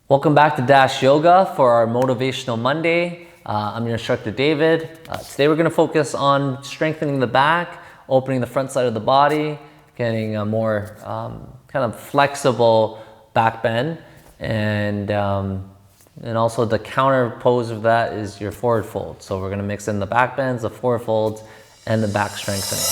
Welcome back to Dash Yoga for our Motivational Monday. I'm your instructor, David. Today we're going to focus on strengthening the back, opening the front side of the body, getting a more kind of flexible back bend, and also the counter pose of that is your forward fold. So we're going to mix in the back bends, the forward folds, and the back strengthening.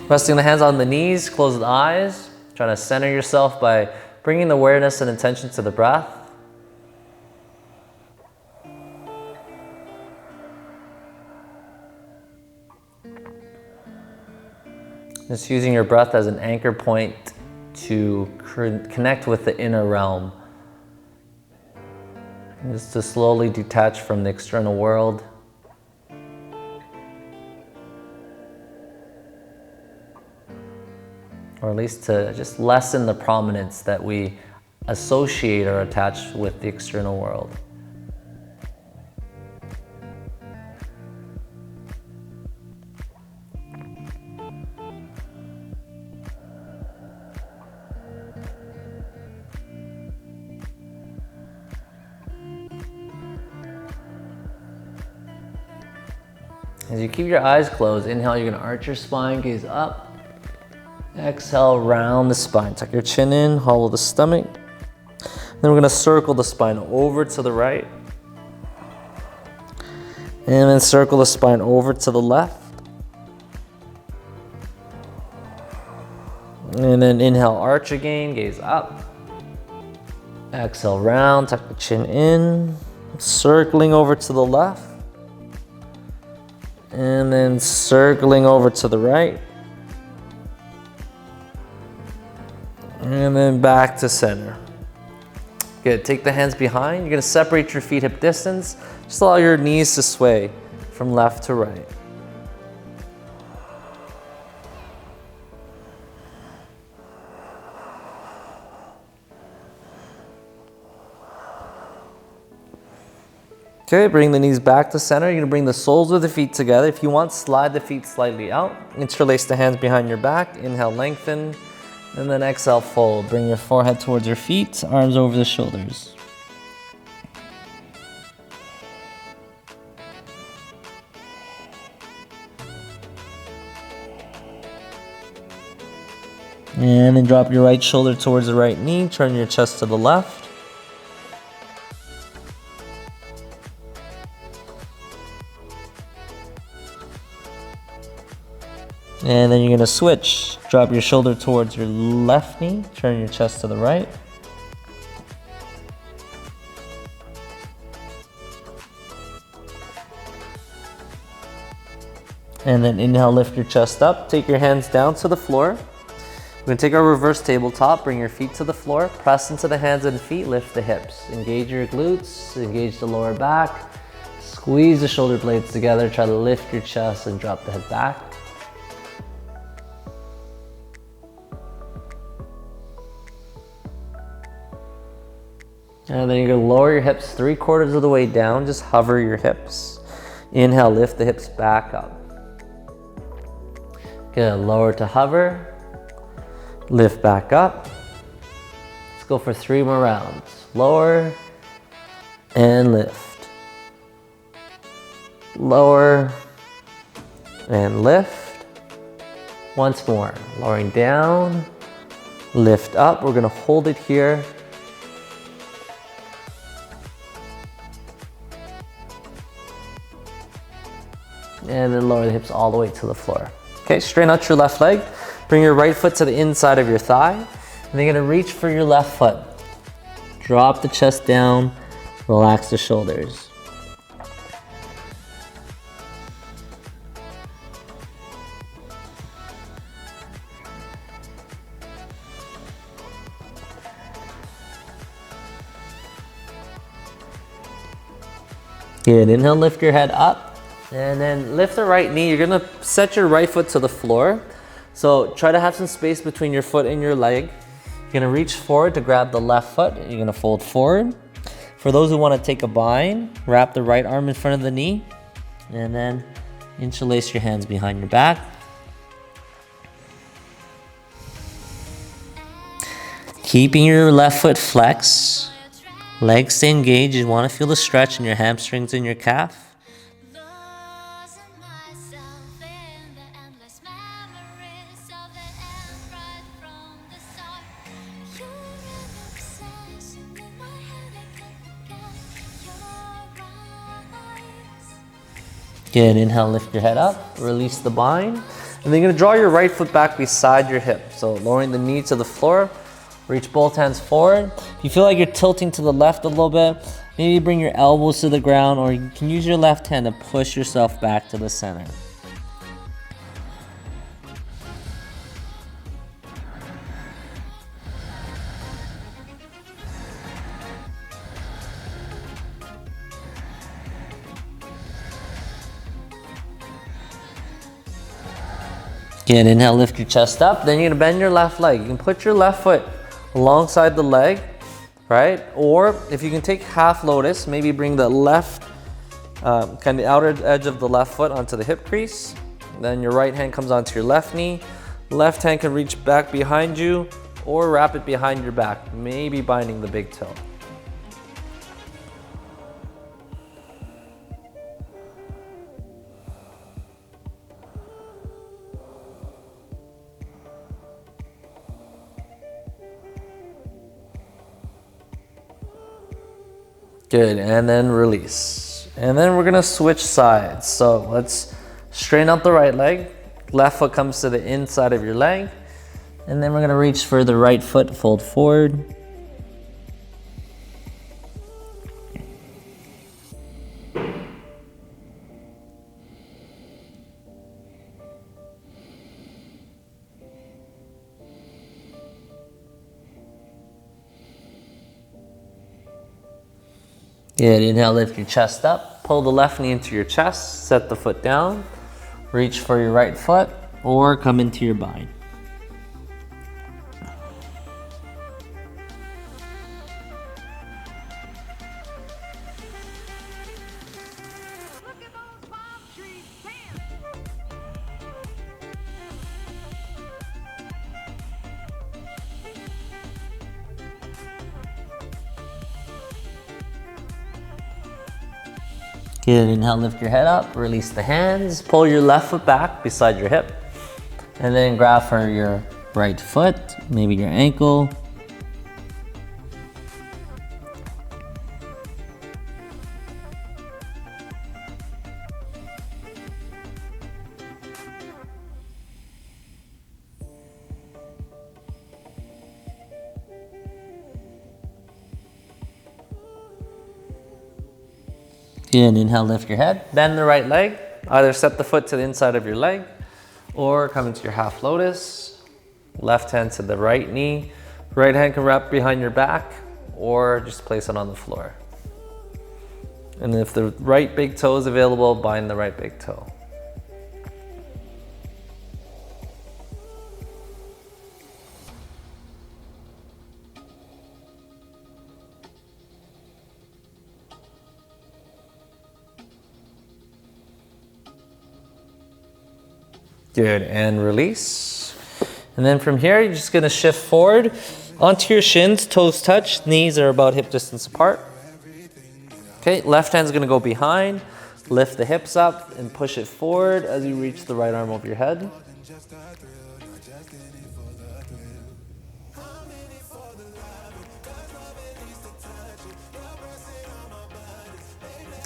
Resting the hands on the knees, close the eyes. Try to center yourself by bringing the awareness and intention to the breath. Just using your breath as an anchor point to connect with the inner realm. Just to slowly detach from the external world. Or at least to just lessen the prominence that we associate or attach with the external world. As you keep your eyes closed, inhale, you're going to arch your spine, gaze up. Exhale, round the spine. Tuck your chin in, hollow the stomach. Then we're going to circle the spine over to the right. And then circle the spine over to the left. And then inhale, arch again, gaze up. Exhale, round, tuck the chin in. Circling over to the left. And then circling over to the right. And then back to center. Good, take the hands behind. You're gonna separate your feet hip distance. Just allow your knees to sway from left to right. Okay, bring the knees back to center. You're gonna bring the soles of the feet together. If you want, slide the feet slightly out. Interlace the hands behind your back. Inhale, lengthen. And then exhale, fold. Bring your forehead towards your feet, arms over the shoulders. And then drop your right shoulder towards the right knee, turn your chest to the left. And then you're going to switch. Drop your shoulder towards your left knee. Turn your chest to the right. And then inhale, lift your chest up. Take your hands down to the floor. We're going to take our reverse tabletop. Bring your feet to the floor. Press into the hands and feet. Lift the hips. Engage your glutes. Engage the lower back. Squeeze the shoulder blades together. Try to lift your chest and drop the head back. And then you're going to lower your hips 3/4 of the way down. Just hover your hips. Inhale, lift the hips back up. Good, lower to hover. Lift back up. Let's go for 3 more rounds. Lower and lift. Lower and lift. Once more. Lowering down. Lift up. We're going to hold it here. And then lower the hips all the way to the floor. Okay, straighten out your left leg. Bring your right foot to the inside of your thigh. And then you're gonna reach for your left foot. Drop the chest down, relax the shoulders. Good, inhale, lift your head up. And then lift the right knee. You're gonna set your right foot to the floor. So try to have some space between your foot and your leg. You're gonna reach forward to grab the left foot. You're gonna fold forward. For those who wanna take a bind, wrap the right arm in front of the knee. And then interlace your hands behind your back. Keeping your left foot flexed, legs stay engaged. You want to feel the stretch in your hamstrings and your calf. Good, inhale, lift your head up, release the bind. And then you're gonna draw your right foot back beside your hip. So lowering the knee to the floor, reach both hands forward. If you feel like you're tilting to the left a little bit, maybe bring your elbows to the ground, or you can use your left hand to push yourself back to the center. Good, inhale, lift your chest up. Then you're gonna bend your left leg. You can put your left foot alongside the leg, right? Or if you can take half lotus, maybe bring the left, kind of outer edge of the left foot onto the hip crease. Then your right hand comes onto your left knee. Left hand can reach back behind you or wrap it behind your back, maybe binding the big toe. Good, and then release. And then we're gonna switch sides. So let's straighten out the right leg. Left foot comes to the inside of your leg. And then we're gonna reach for the right foot, fold forward. Good, inhale, lift your chest up. Pull the left knee into your chest, set the foot down. Reach for your right foot or come into your bind. Good, inhale, lift your head up, release the hands, pull your left foot back beside your hip, and then grab for your right foot, maybe your ankle. Good, inhale, lift your head. Bend the right leg. Either step the foot to the inside of your leg or come into your half lotus. Left hand to the right knee. Right hand can wrap behind your back or just place it on the floor. And if the right big toe is available, bind the right big toe. Good, and release. And then from here, you're just gonna shift forward onto your shins, toes touch, knees are about hip distance apart. Okay, left hand's gonna go behind, lift the hips up and push it forward as you reach the right arm over your head.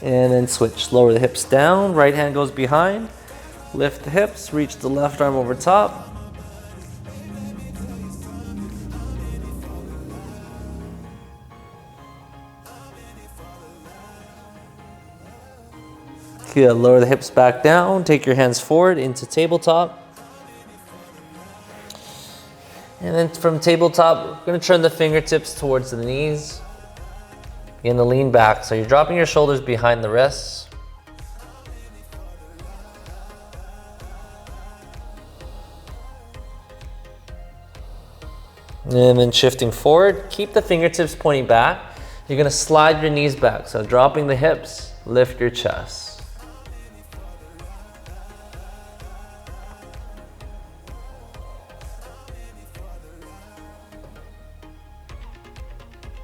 And then switch, lower the hips down, right hand goes behind. Lift the hips, reach the left arm over top. Good, lower the hips back down, take your hands forward into tabletop. And then from tabletop, we're gonna turn the fingertips towards the knees. You're gonna lean back, so you're dropping your shoulders behind the wrists. And then shifting forward, keep the fingertips pointing back. You're gonna slide your knees back. So dropping the hips, lift your chest.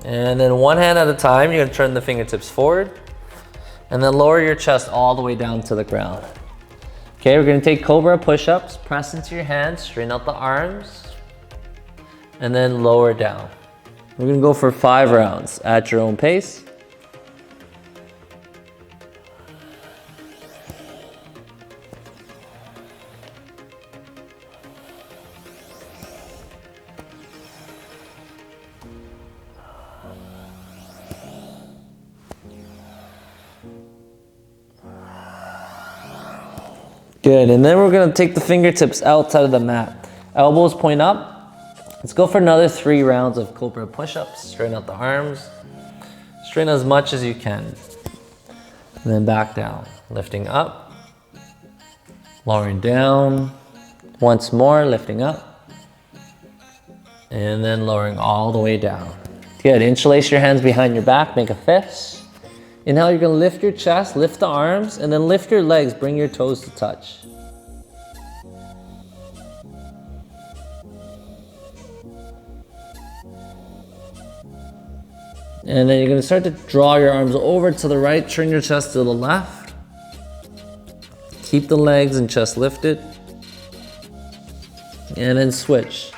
And then one hand at a time, you're gonna turn the fingertips forward and then lower your chest all the way down to the ground. Okay, we're gonna take Cobra push-ups, press into your hands, straighten out the arms, and then lower down. We're gonna go for 5 rounds at your own pace. Good, and then we're gonna take the fingertips outside of the mat. Elbows point up. Let's go for another 3 rounds of Cobra push-ups. Straighten out the arms. Straighten as much as you can. And then back down. Lifting up. Lowering down. Once more, lifting up. And then lowering all the way down. Good, interlace your hands behind your back, make a fist. Inhale, you're gonna lift your chest, lift the arms, and then lift your legs, bring your toes to touch. And then you're gonna start to draw your arms over to the right, turn your chest to the left. Keep the legs and chest lifted. And then switch.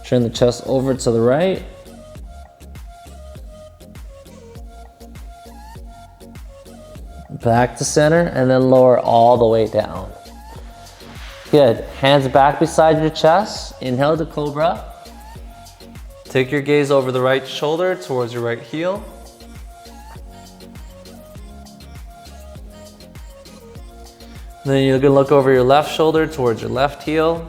Turn the chest over to the right. Back to center, and then lower all the way down. Good, hands back beside your chest. Inhale to Cobra. Take your gaze over the right shoulder towards your right heel. Then you're gonna look over your left shoulder towards your left heel.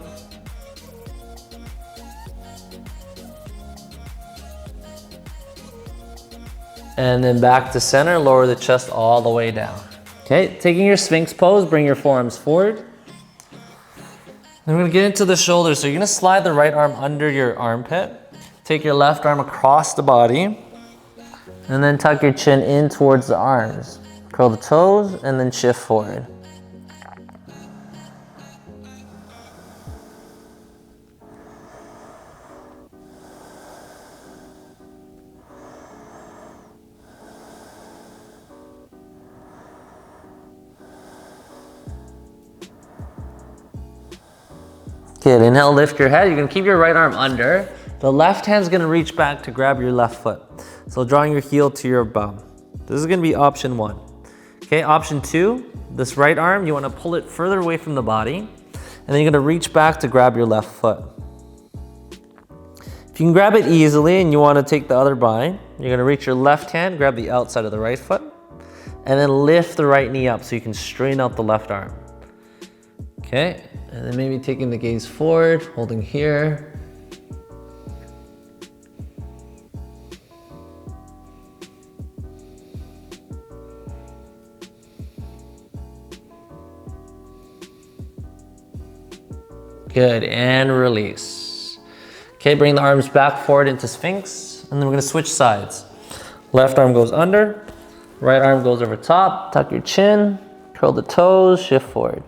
And then back to center, lower the chest all the way down. Okay, taking your Sphinx pose, bring your forearms forward. Then we're gonna get into the shoulders. So you're gonna slide the right arm under your armpit. Take your left arm across the body. And then tuck your chin in towards the arms. Curl the toes and then shift forward. Good, inhale, lift your head. You're gonna keep your right arm under. The left hand's gonna reach back to grab your left foot. So drawing your heel to your bum. This is gonna be option 1. Okay, option 2, this right arm, you wanna pull it further away from the body, and then you're gonna reach back to grab your left foot. If you can grab it easily and you wanna take the other bind, you're gonna reach your left hand, grab the outside of the right foot, and then lift the right knee up so you can straighten out the left arm. Okay, and then maybe taking the gaze forward, holding here. Good, and release. Okay, bring the arms back forward into Sphinx, and then we're gonna switch sides. Left arm goes under, right arm goes over top, tuck your chin, curl the toes, shift forward.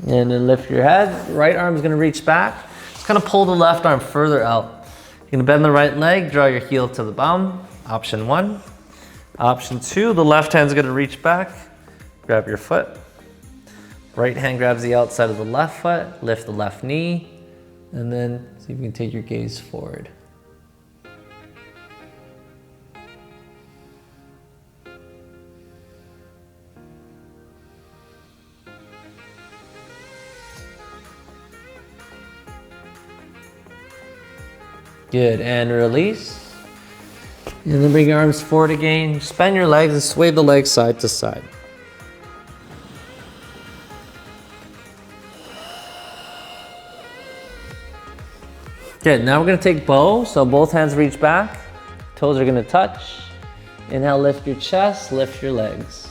And then lift your head. Right arm is gonna reach back. Just gonna pull the left arm further out. You're gonna bend the right leg, draw your heel to the bum. Option 1. Option 2, the left hand's gonna reach back, grab your foot. Right hand grabs the outside of the left foot, lift the left knee, and then see if you can take your gaze forward. Good, and release. And then bring your arms forward again. Just bend your legs and sway the legs side to side. Good, now we're gonna take bow. So both hands reach back, toes are gonna touch. Inhale, lift your chest, lift your legs.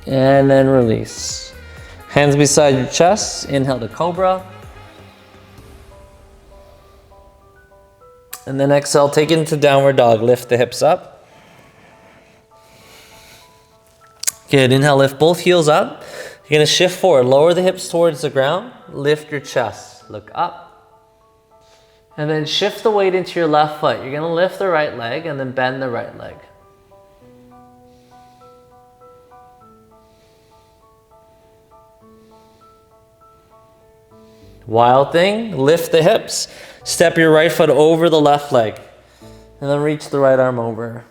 And then release. Hands beside your chest. Inhale to cobra. And then exhale, take it into downward dog. Lift the hips up. Good, inhale, lift both heels up. You're gonna shift forward, lower the hips towards the ground. Lift your chest, look up. And then shift the weight into your left foot. You're gonna lift the right leg and then bend the right leg. Wild thing, lift the hips. Step your right foot over the left leg. And then reach the right arm over.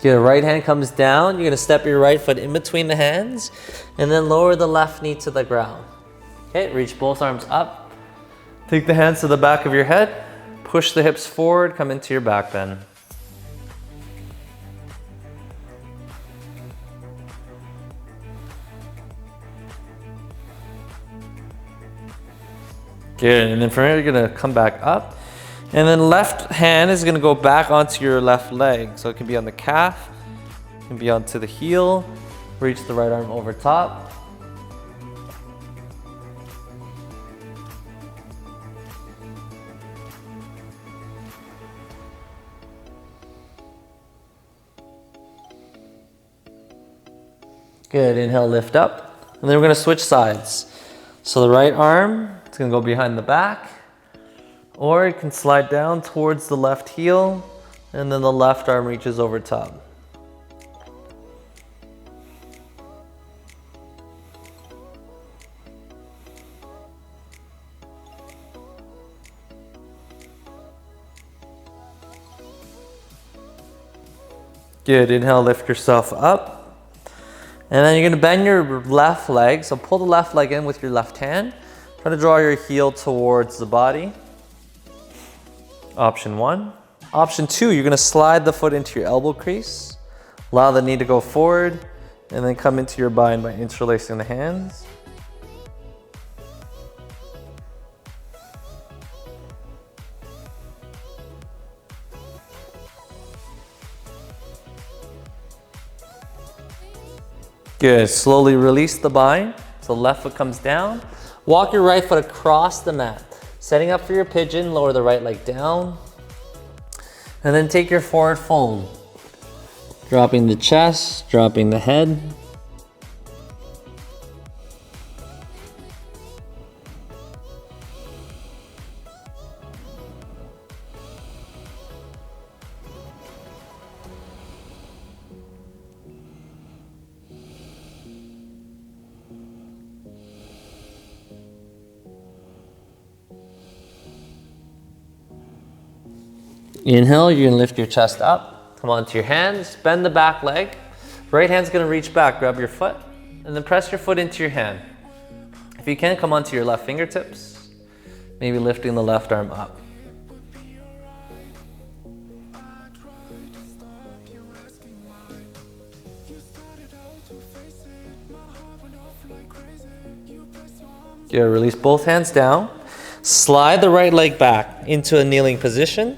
Your right hand comes down. You're going to step your right foot in between the hands and then lower the left knee to the ground. Okay, reach both arms up. Take the hands to the back of your head. Push the hips forward, come into your back bend. Good, and then from here you're gonna come back up. And then left hand is gonna go back onto your left leg. So it can be on the calf, it can be onto the heel. Reach the right arm over top. Good, inhale, lift up. And then we're gonna switch sides. So the right arm, it's gonna go behind the back, or it can slide down towards the left heel, and then the left arm reaches over top. Good, inhale, lift yourself up. And then you're gonna bend your left leg. So pull the left leg in with your left hand. Try to draw your heel towards the body. Option 1. Option 2, you're gonna slide the foot into your elbow crease. Allow the knee to go forward and then come into your bind by interlacing the hands. Good, slowly release the bind. So left foot comes down. Walk your right foot across the mat. Setting up for your pigeon, lower the right leg down. And then take your forward fold. Dropping the chest, dropping the head. Inhale, you're gonna lift your chest up. Come onto your hands, bend the back leg. Right hand's gonna reach back, grab your foot, and then press your foot into your hand. If you can, come onto your left fingertips, maybe lifting the left arm up. Good, release both hands down. Slide the right leg back into a kneeling position.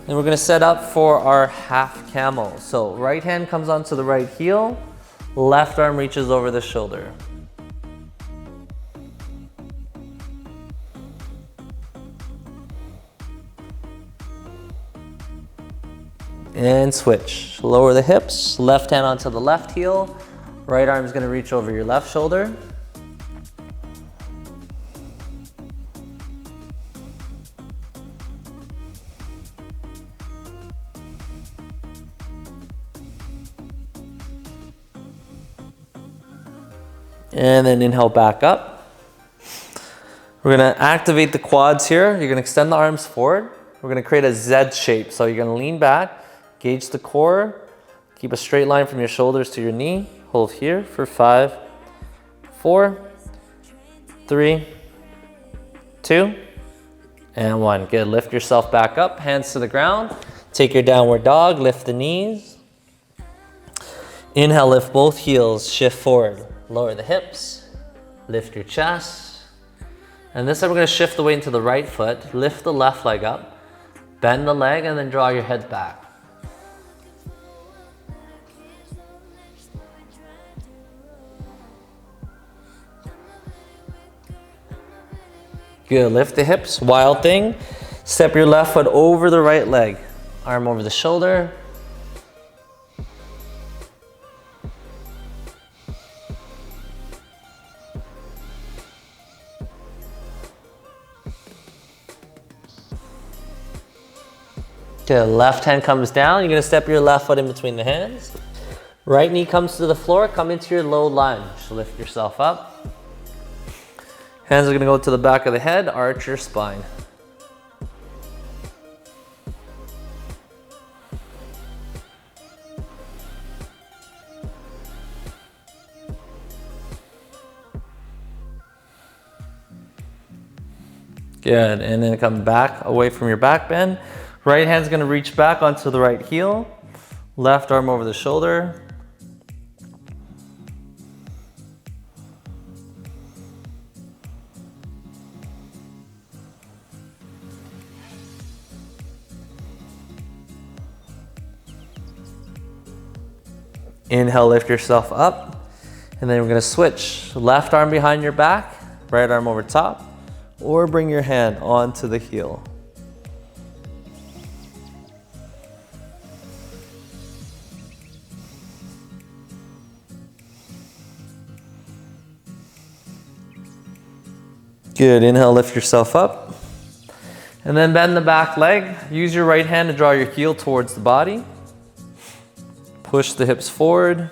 And we're gonna set up for our half camel. So right hand comes onto the right heel, left arm reaches over the shoulder. And switch. Lower the hips, left hand onto the left heel, right arm is gonna reach over your left shoulder. And then inhale back up. We're gonna activate the quads here. You're gonna extend the arms forward. We're gonna create a Z shape. So you're gonna lean back, gauge the core, keep a straight line from your shoulders to your knee. Hold here for 5, 4, 3, 2, and 1. Good, lift yourself back up, hands to the ground. Take your downward dog, lift the knees. Inhale, lift both heels, shift forward. Lower the hips, lift your chest. And this time we're gonna shift the weight into the right foot, lift the left leg up, bend the leg, and then draw your head back. Good, lift the hips, wild thing. Step your left foot over the right leg. Arm over the shoulder. Okay, left hand comes down. You're gonna step your left foot in between the hands. Right knee comes to the floor, come into your low lunge. Lift yourself up. Hands are gonna go to the back of the head, arch your spine. Good, and then come back away from your back bend. Right hand's gonna reach back onto the right heel. Left arm over the shoulder. Inhale, lift yourself up. And then we're gonna switch. Left arm behind your back, right arm over top, or bring your hand onto the heel. Good, inhale, lift yourself up. And then bend the back leg. Use your right hand to draw your heel towards the body. Push the hips forward,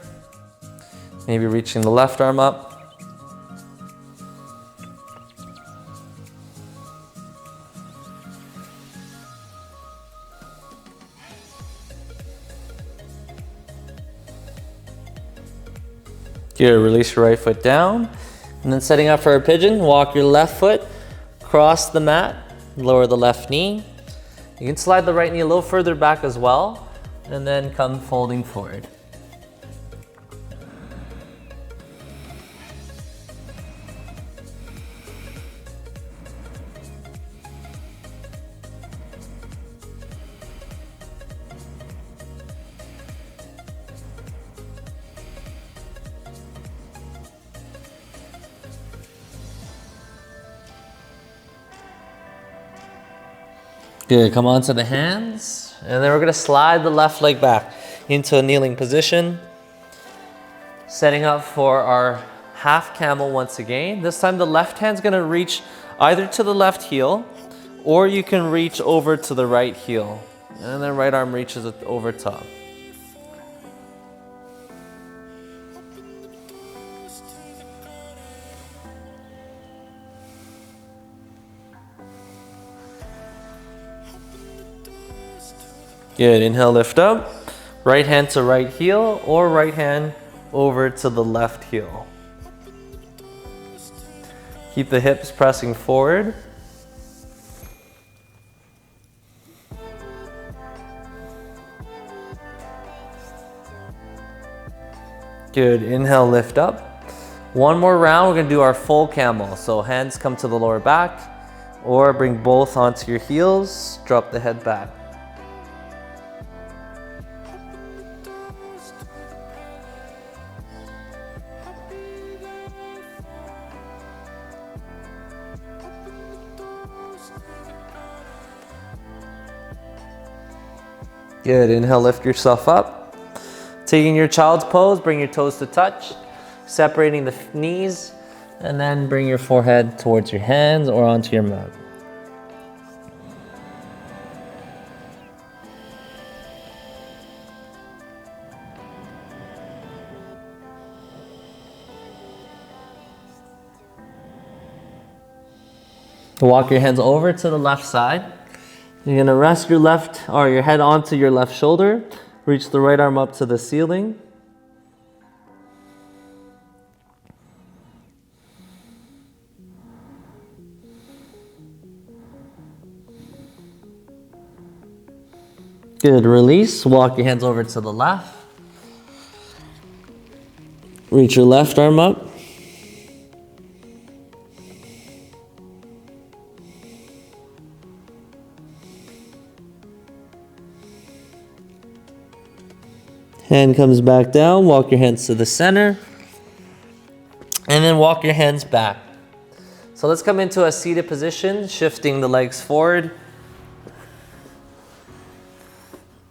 maybe reaching the left arm up. Good, release your right foot down. And then setting up for a pigeon, walk your left foot, cross the mat, lower the left knee. You can slide the right knee a little further back as well. And then come folding forward. Good, come onto the hands, and then we're gonna slide the left leg back into a kneeling position. Setting up for our half camel once again. This time the left hand's gonna reach either to the left heel, or you can reach over to the right heel. And then right arm reaches over top. Good, inhale, lift up. Right hand to right heel, or right hand over to the left heel. Keep the hips pressing forward. Good, inhale, lift up. One more round, we're gonna do our full camel. So hands come to the lower back, or bring both onto your heels, drop the head back. Good, inhale, lift yourself up. Taking your child's pose, bring your toes to touch, separating the knees, and then bring your forehead towards your hands or onto your mat. Walk your hands over to the left side. You're gonna rest your left or your head onto your left shoulder. Reach the right arm up to the ceiling. Good, release. Walk your hands over to the left. Reach your left arm up. Hand comes back down, walk your hands to the center, and then walk your hands back. So let's come into a seated position, shifting the legs forward.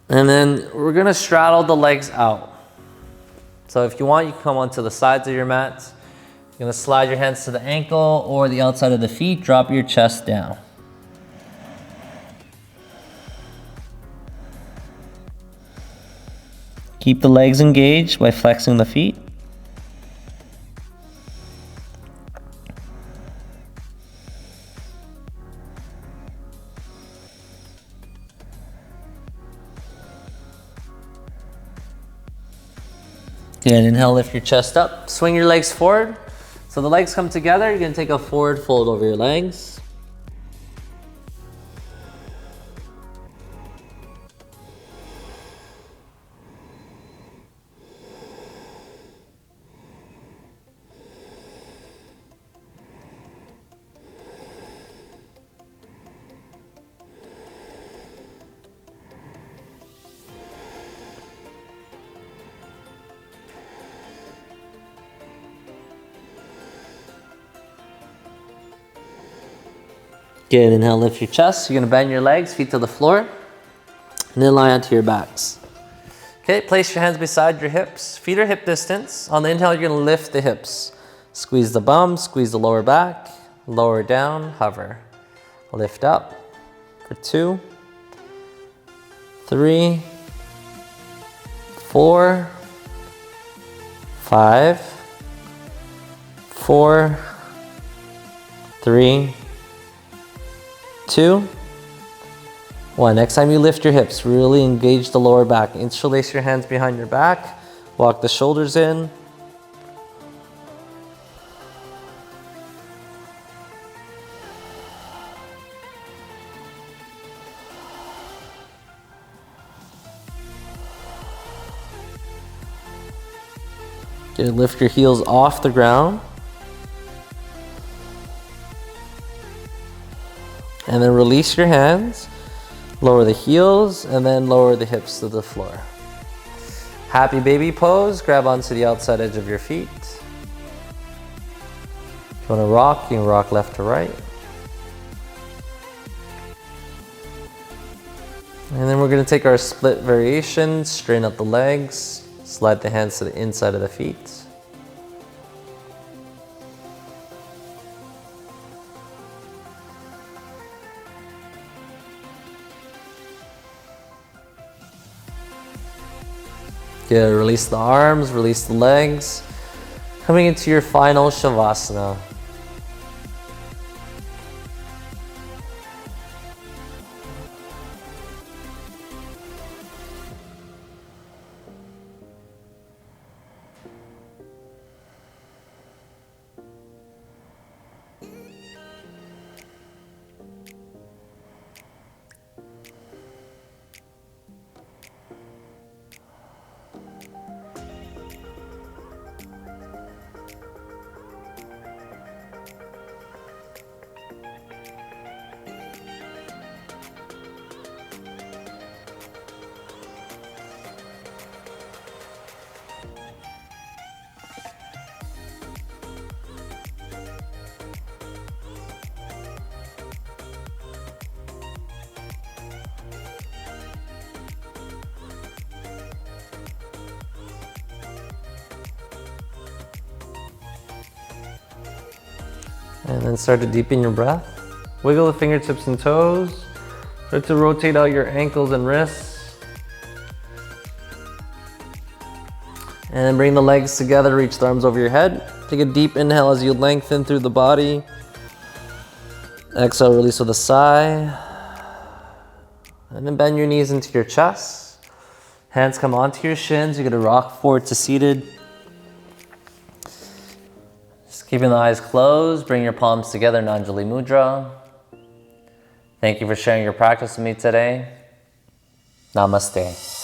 And then we're gonna straddle the legs out. So if you want, you can come onto the sides of your mat. You're gonna slide your hands to the ankle or the outside of the feet, drop your chest down. Keep the legs engaged by flexing the feet. Good, inhale, lift your chest up. Swing your legs forward. So the legs come together, you're gonna take a forward fold over your legs. Good, inhale, lift your chest. You're gonna bend your legs, feet to the floor, and then lie onto your backs. Okay, place your hands beside your hips. Feet are hip distance. On the inhale, you're gonna lift the hips. Squeeze the bum, squeeze the lower back, lower down, hover. Lift up for 2, 3, 4, 5, 4, 3, 2, 1. Next time you lift your hips, really engage the lower back. Interlace your hands behind your back. Walk the shoulders in. Good, lift your heels off the ground. And then release your hands, lower the heels, and then lower the hips to the floor. Happy baby pose, grab onto the outside edge of your feet. If you wanna rock, you can rock left to right. And then we're gonna take our split variation, straighten up the legs, slide the hands to the inside of the feet. Good, release the arms, release the legs. Coming into your final Shavasana. And then start to deepen your breath. Wiggle the fingertips and toes. Start to rotate out your ankles and wrists. And then bring the legs together, reach the arms over your head. Take a deep inhale as you lengthen through the body. Exhale, release with a sigh. And then bend your knees into your chest. Hands come onto your shins. You're gonna rock forward to seated. Keeping the eyes closed, bring your palms together in Anjali Mudra. Thank you for sharing your practice with me today. Namaste.